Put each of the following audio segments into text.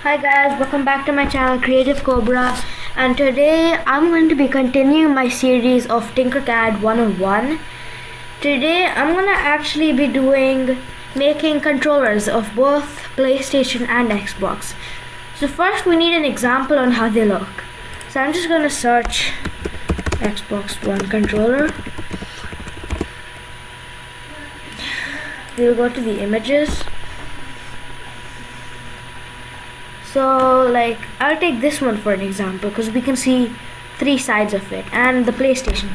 Hi guys, welcome back to my channel Creative Cobra, and today I'm going to be continuing my series of Tinkercad 101. Today I'm going to actually be making controllers of both PlayStation and Xbox. So first we need an example on how they look. So I'm just going to search Xbox One controller. We'll go to the images. So I'll take this one for an example because we can see three sides of it, and the PlayStation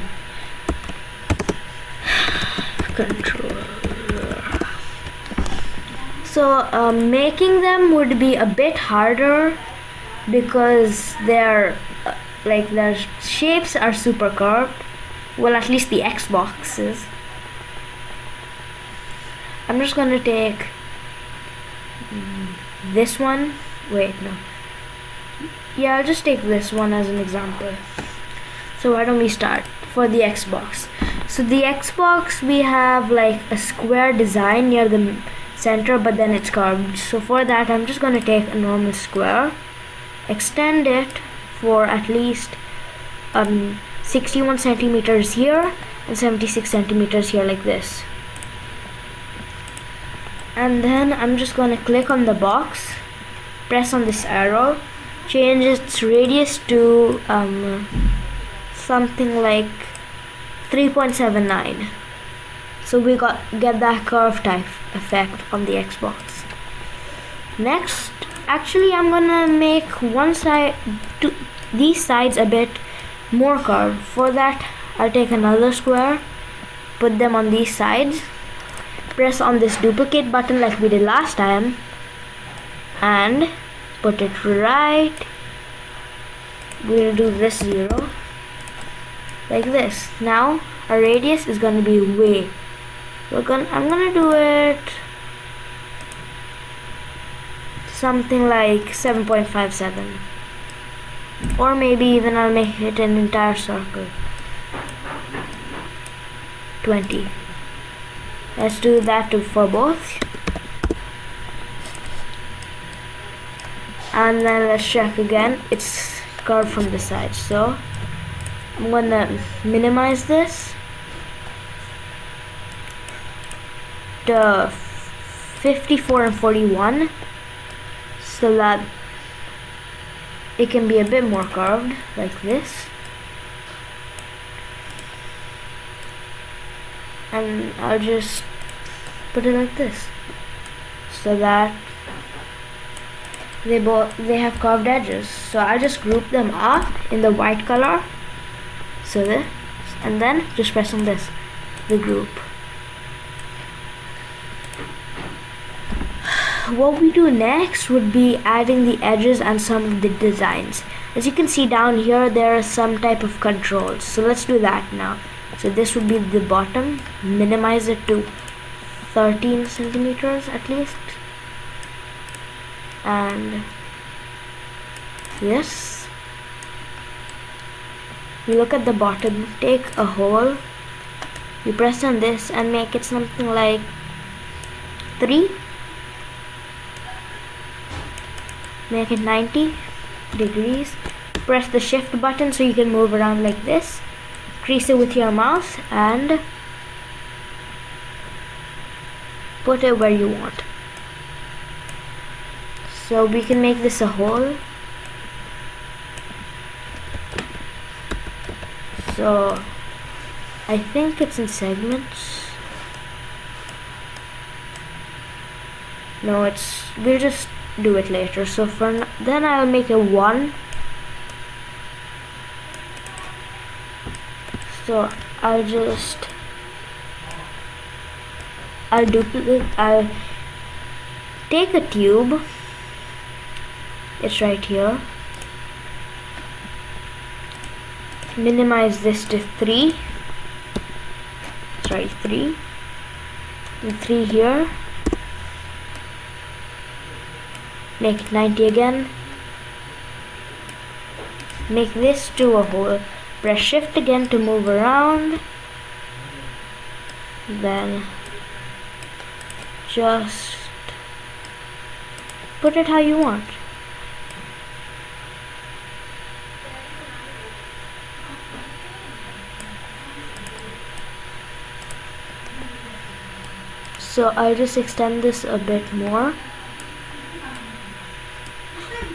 controller. So making them would be a bit harder because their shapes are super curved. Well, at least the Xboxes. I'm just going to take this one. Wait, no. Yeah, I'll just take this one as an example. So why don't we start for the Xbox? So the Xbox, we have like a square design near the center, but then it's curved. So for that, I'm just going to take a normal square, extend it for at least 61 centimeters here and 76 centimeters here, like this. And then I'm just going to click on the box, press on this arrow, change its radius to something like 3.79. So we get that curve type effect on the Xbox. Next, actually I'm gonna make these sides a bit more curved. For that, I'll take another square, put them on these sides, press on this duplicate button like we did last time, and put it right. We'll do this 0 like this. Now our radius is going to be way. I'm gonna do it something like 7.57, or maybe even I'll make it an entire circle. 20. Let's do that for both. And then let's check again. It's curved from the side, so I'm gonna minimize this to 54 and 41 so that it can be a bit more curved, like this. And I'll just put it like this so that they have curved edges. So I'll just group them up in the white color, so this, and then just press on this, the group. What we do next would be adding the edges and some of the designs. As you can see down here, there are some type of controls, so let's do that now. So this would be the bottom, minimize it to 13 centimeters at least. And this, you look at the bottom, take a hole, you press on this and make it something like 3, make it 90 degrees, press the shift button so you can move around like this, crease it with your mouse and put it where you want. So we can make this a hole. So I think it's in segments. No, we'll just do it later. So then I'll make a 1. So I'll take a tube. It's right here. Minimize this to 3. Sorry, 3. And 3 here. Make it 90 again. Make this to a hole. Press shift again to move around. Then just put it how you want. So I'll just extend this a bit more.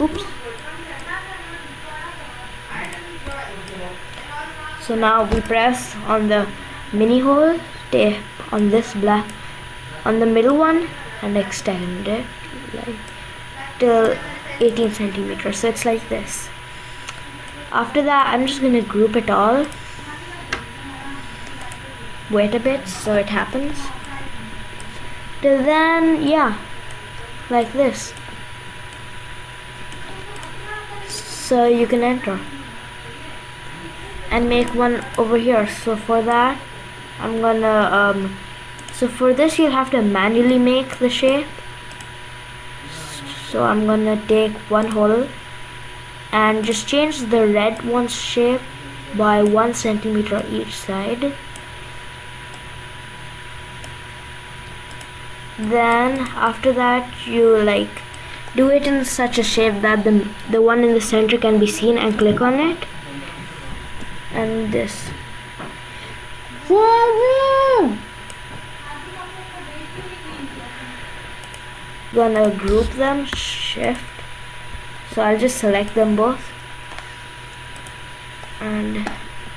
Oops. So now we press on the mini hole, tape on this black, on the middle one, and extend it like till 18 centimeters. So it's like this. After that, I'm just gonna group it all. Wait a bit so it happens. Till then, yeah, like this. So you can enter and make one over here. So for that, I'm gonna so for this you'll have to manually make the shape. So I'm gonna take one hole and just change the red one's shape by 1 centimeter each side. Then after that, you like do it in such a shape that the one in the center can be seen, and click on it. And this. Gonna group them, shift. So I'll just select them both. And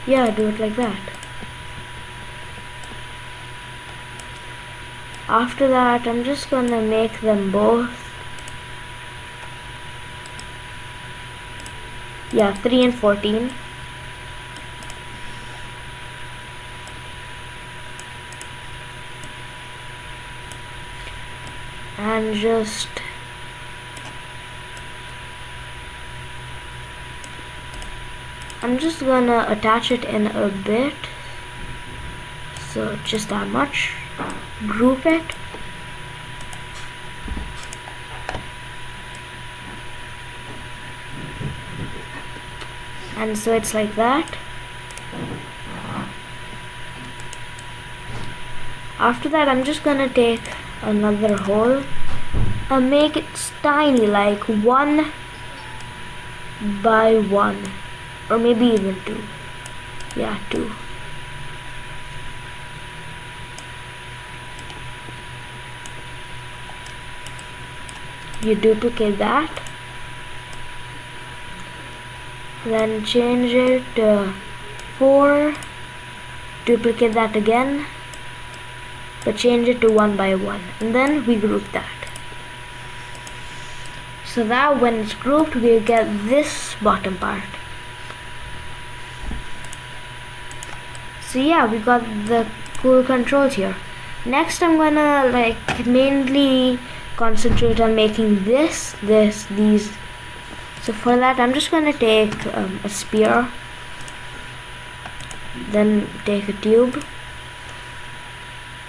yeah, do it like that. After that, I'm just gonna make them both. Yeah, 3 and 14. And just I'm just gonna attach it in a bit. So just that much. Group it. And so it's like that. After that, I'm just gonna take another hole and make it tiny, like 1 by 1, or maybe even 2. Yeah, 2. You duplicate that, then change it to 4, duplicate that again, but change it to 1 by 1, and then we group that. So that when it's grouped, we'll get this bottom part. So yeah, we got the cool controls here. Next, I'm gonna like mainly concentrate on making these. So for that, I'm just gonna take a sphere, then take a tube,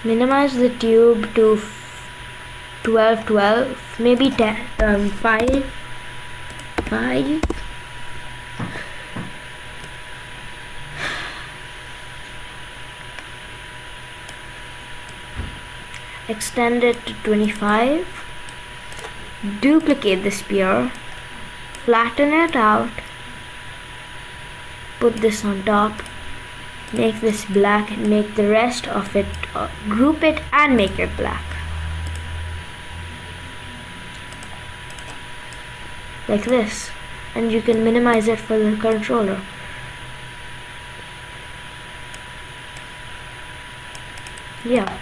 minimize the tube to 12, maybe 10, 5. Extend it to 25. Duplicate the sphere, flatten it out, put this on top, make this black, and make the rest of it, group it and make it black. Like this. And you can minimize it for the controller. Yeah.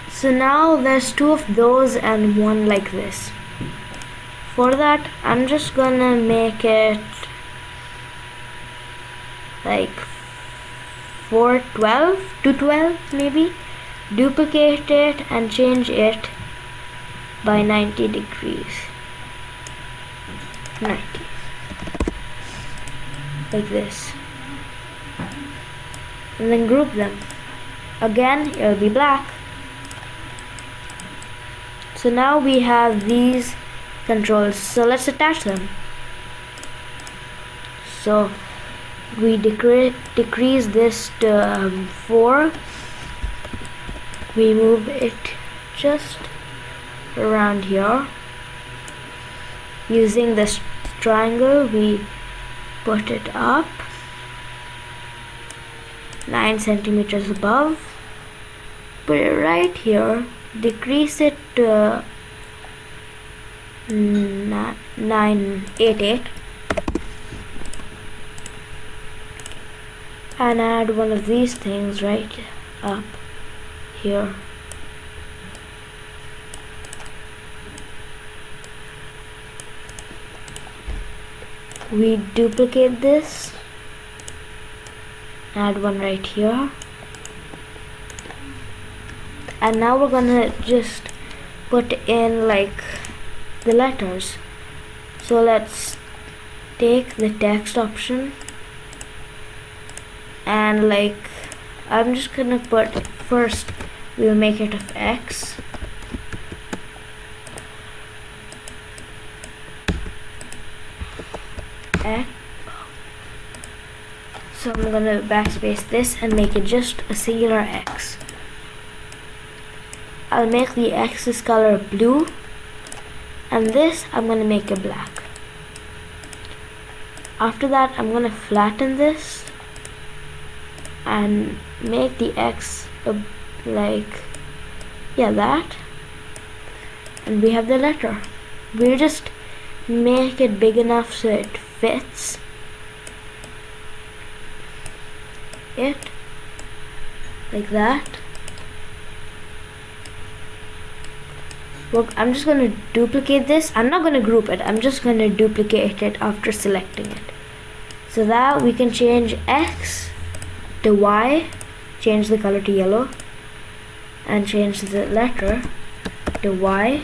So now there's 2 of those and 1 like this. For that, I'm just gonna make it like 412 to 12 maybe. Duplicate it and change it by 90 degrees. 90. Like this. And then group them. Again, it'll be black. So now we have these controls. So let's attach them. So we decrease this to 4. We move it just around here. Using this triangle, we put it up 9 centimeters above. put it right here, decrease it to 988, and add one of these things right up here. We duplicate this, add one right here, and now we're gonna just put in like the letters. So let's take the text option, and like I'm just gonna put, first we'll make it of X, X. So I'm gonna backspace this and make it just a singular X. I'll make the X's color blue, and this I'm gonna make it black. After that, I'm gonna flatten this and make the X like, yeah, that, and we have the letter. We'll just make it big enough so it fits it, like that. Well, I'm just going to duplicate this. I'm not going to group it. I'm just going to duplicate it after selecting it. So that we can change X to Y, change the color to yellow, and change the letter to Y.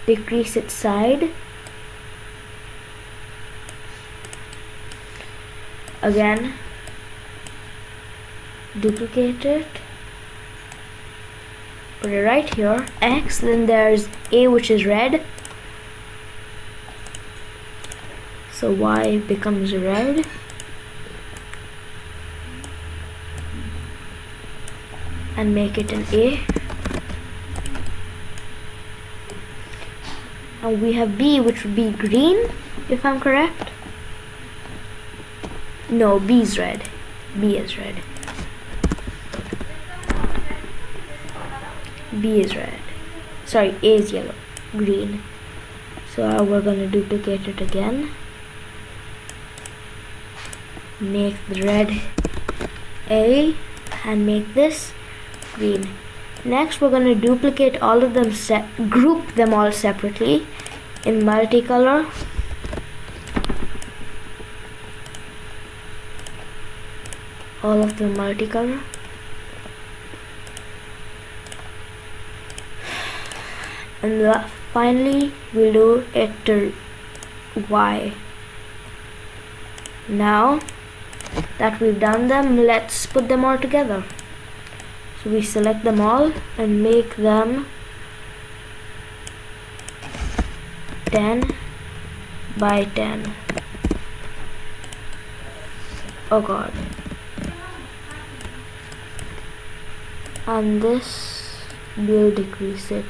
Decrease its side. Again, duplicate it. Put it right here, X, then there's A, which is red, so Y becomes red, and make it an A, and we have B, which would be green, if I'm correct. No, B is red. B is red. B is red. Sorry, A is yellow. Green. So we're gonna duplicate it again. Make the red A and make this green. Next, we're gonna duplicate all of them, group them all separately in multicolor. All of them multicolor. And finally we'll do it to Y. Now that we've done them, let's put them all together. So we select them all and make them 10 by 10. Oh god. And this, we'll decrease it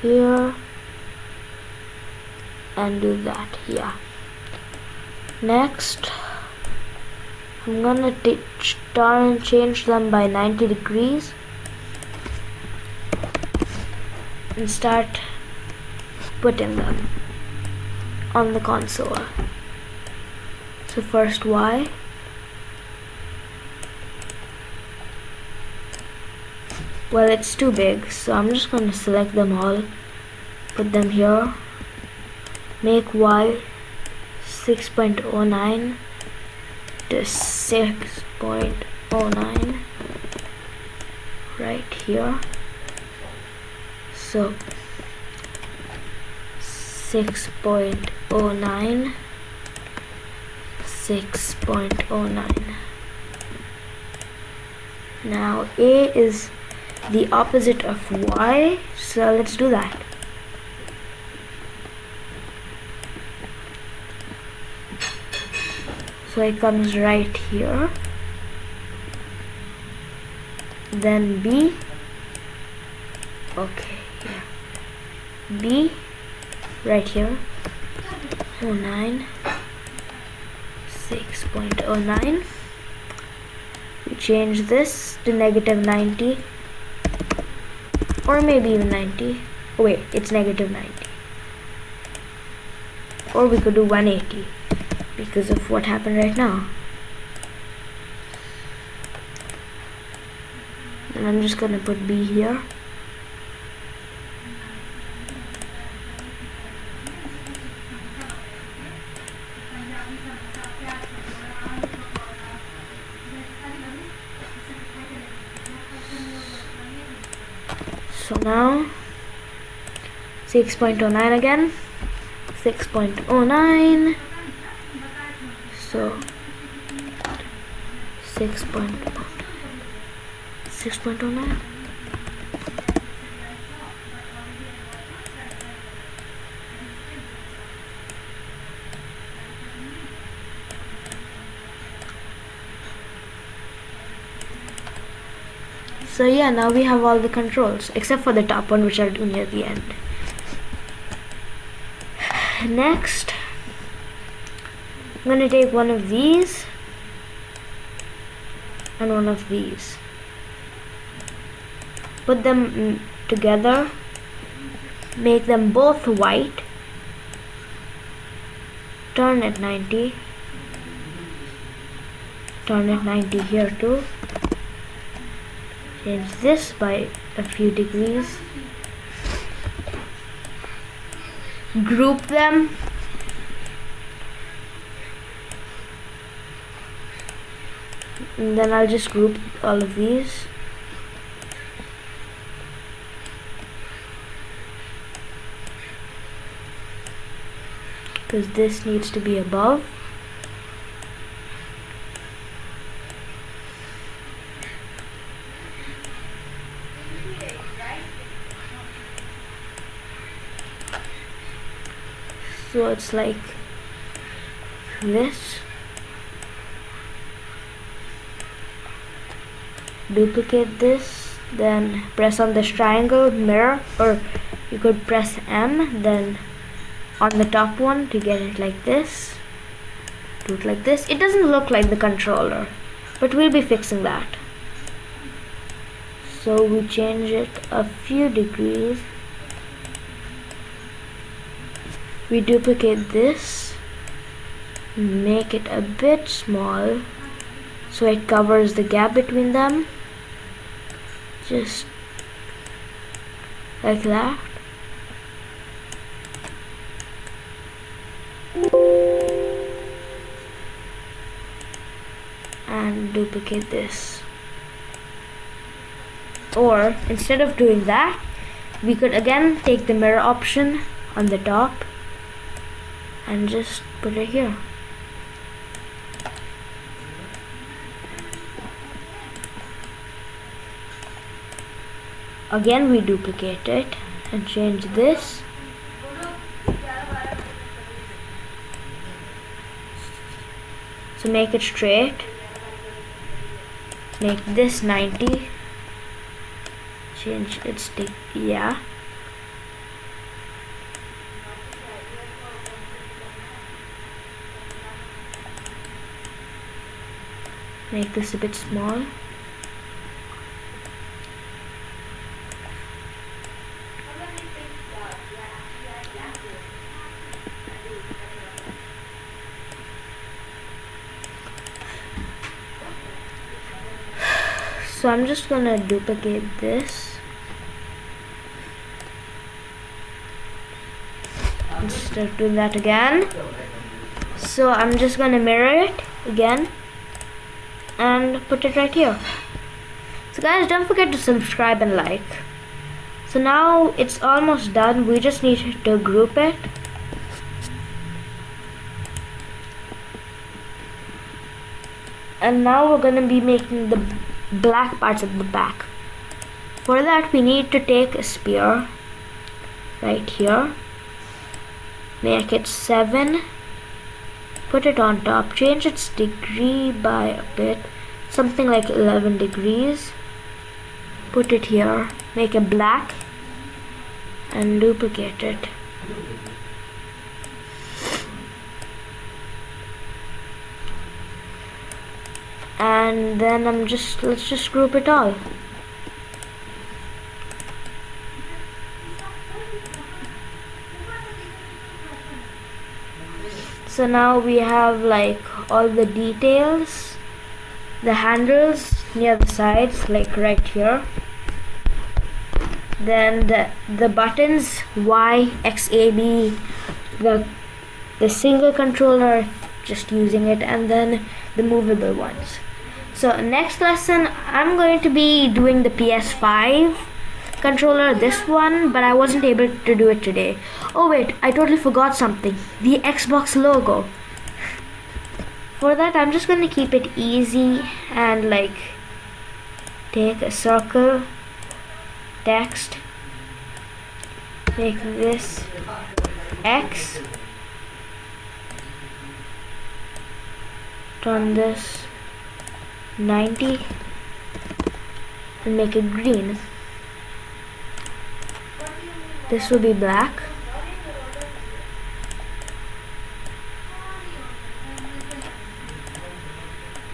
here and do that here. Next, I'm gonna start and change them by 90 degrees and start putting them on the console. So first Y, well, it's too big, so I'm just going to select them all, put them here, make Y 6.09 to 6.09 right here. So 6.09, 6.09. Now A is the opposite of Y, so let's do that. So it comes right here, then B, okay, here, B right here, 09, 6.09. We change this to -90, or maybe even 90. Oh wait, it's -90. Or we could do 180 because of what happened right now. And I'm just gonna put B here. So now 6.09 again. 6.09. So 6.09. So yeah, now we have all the controls except for the top one, which I'll do near the end. Next, I'm going to take one of these and one of these, put them together, make them both white, turn it 90, turn it 90 here too, change this by a few degrees, group them, and then I'll just group all of these. Because this needs to be above. So it's like this. Duplicate this, then press on this triangle, mirror, or you could press M, then on the top one to get it like this. Do it like this. It doesn't look like the controller, but we'll be fixing that. So we change it a few degrees. We duplicate this, make it a bit small so it covers the gap between them, just like that. And duplicate this. Or instead of doing that, we could again take the mirror option on the top and just put it here. Again we duplicate it and change this. So make it straight. Make this 90. Change its yeah. Make this a bit small. So I'm just gonna duplicate this. Instead of doing that again. So I'm just gonna mirror it again and put it right here. So guys, don't forget to subscribe and like. So now it's almost done. We just need to group it. And now we're gonna be making the black parts at the back. For that we need to take a sphere right here, make it 7, put it on top, change its degree by a bit, something like 11 degrees, put it here, make it black and duplicate it. and then let's just group it all. So now we have like all the details, the handles near the sides, like right here. Then the buttons Y, X, A, B, the single controller, just using it, and then the movable ones. So next lesson I'm going to be doing the PS5 controller, this one, but I wasn't able to do it today. Oh wait, I totally forgot something, the Xbox logo. For that I'm just going to keep it easy and like take a circle, text, make this X, turn this 90 and make it green. This will be black.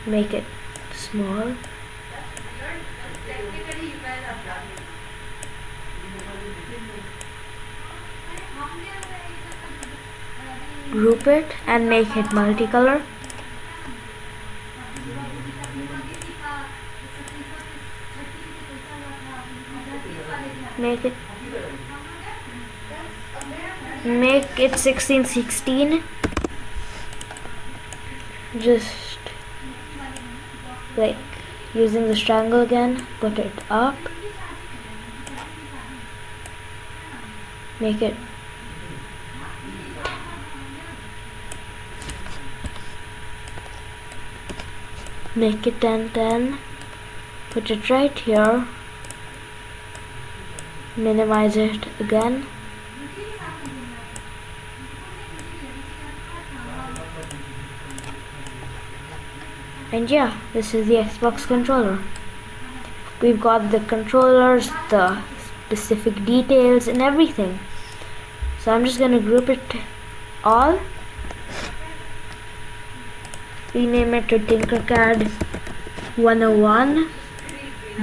Make it small. Group it and make it multicolor. Make it 16:16. Just like using this triangle again, put it up. Make it make it 10:10. Put it right here. Minimize it again. And yeah, this is the Xbox controller. We've got the controllers, the specific details and everything. So I'm just gonna group it all. Rename it to Tinkercad 101,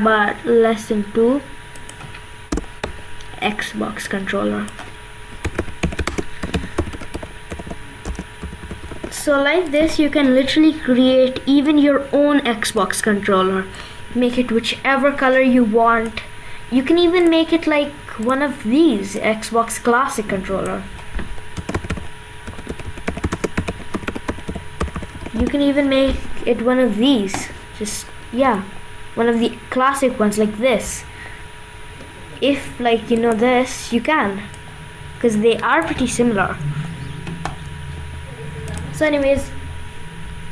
but lesson 2 Xbox controller. So like this, you can literally create even your own Xbox controller. Make it whichever color you want. You can even make it like one of these Xbox Classic controller. You can even make it one of these. Just, yeah, one of the classic ones like this. If like you know this, you can, because they are pretty similar. So anyways,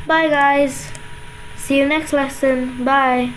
bye guys, see you next lesson, bye.